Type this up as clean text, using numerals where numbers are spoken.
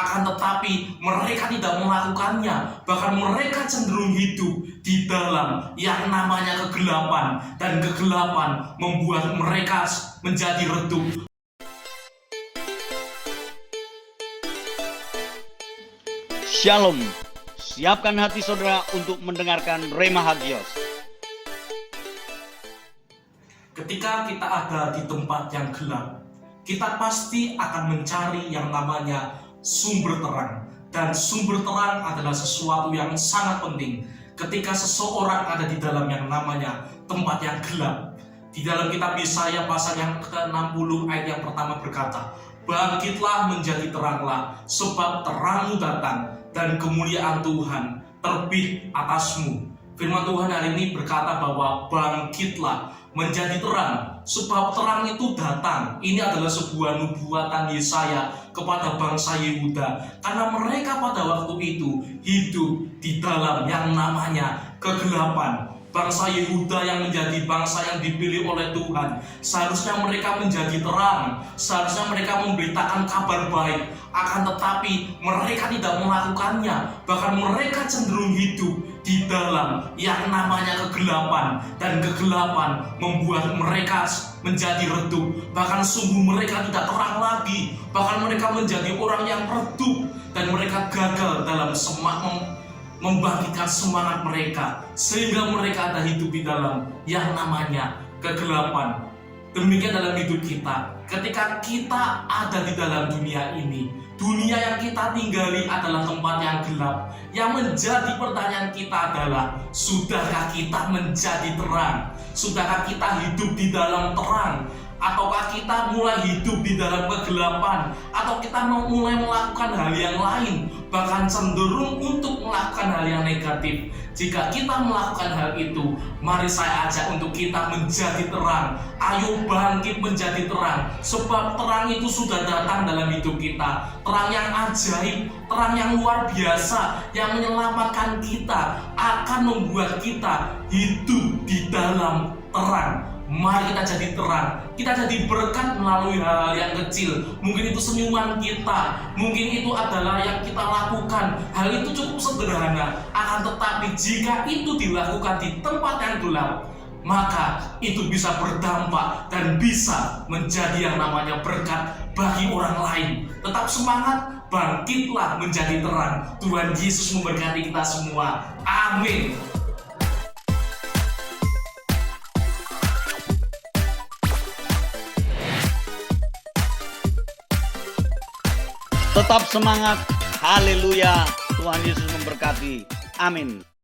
akan tetapi mereka tidak melakukannya. Bahkan mereka cenderung hidup di dalam yang namanya kegelapan, dan kegelapan membuat mereka menjadi redup. Shalom, siapkan hati saudara untuk mendengarkan Rhema Hagios. Ketika kita ada di tempat yang gelap, kita pasti akan mencari yang namanya sumber terang. Dan sumber terang adalah sesuatu yang sangat penting ketika seseorang ada di dalam yang namanya tempat yang gelap. Di dalam kitab Yesaya pasal yang ke-60 ayat yang pertama berkata, "Bangkitlah menjadi teranglah, sebab terangmu datang, dan kemuliaan Tuhan terbit atasmu." Firman Tuhan hari ini berkata bahwa bangkitlah menjadi terang, sebab terang itu datang. Ini adalah sebuah nubuatan Yesaya kepada bangsa Yehuda, karena mereka pada waktu itu hidup di dalam yang namanya kegelapan. Bangsa Yehuda yang menjadi bangsa yang dipilih oleh Tuhan, seharusnya mereka menjadi terang, seharusnya mereka memberitakan kabar baik, akan tetapi mereka tidak melakukannya. Bahkan mereka cenderung hidup di dalam yang namanya kegelapan, dan kegelapan membuat mereka menjadi redup. Bahkan sungguh mereka tidak terang lagi, bahkan mereka menjadi orang yang redup, dan mereka gagal dalam membangkitkan semangat mereka, sehingga mereka ada hidup di dalam yang namanya kegelapan. Demikian dalam hidup kita, ketika kita ada di dalam dunia ini, dunia yang kita tinggali adalah tempat yang gelap. Yang menjadi pertanyaan kita adalah, sudahkah kita menjadi terang? Sudahkah kita hidup di dalam terang? Ataukah kita mulai hidup di dalam kegelapan? Atau kita mulai melakukan hal yang lain, bahkan cenderung untuk melakukan hal yang negatif? Jika kita melakukan hal itu, mari saya ajak untuk kita menjadi terang. Ayo bangkit menjadi terang, sebab terang itu sudah datang dalam hidup kita. Terang yang ajaib, terang yang luar biasa, yang menyelamatkan kita, akan membuat kita hidup di dalam terang. Mari kita jadi terang, kita jadi berkat melalui hal-hal yang kecil. Mungkin itu senyuman kita, mungkin itu adalah yang kita lakukan. Hal itu cukup sederhana, akan tetapi jika itu dilakukan di tempat yang gelap, maka itu bisa berdampak dan bisa menjadi yang namanya berkat bagi orang lain. Tetap semangat, bangkitlah menjadi terang. Tuhan Yesus memberkati kita semua. Amin. Tetap semangat, haleluya, Tuhan Yesus memberkati, amin.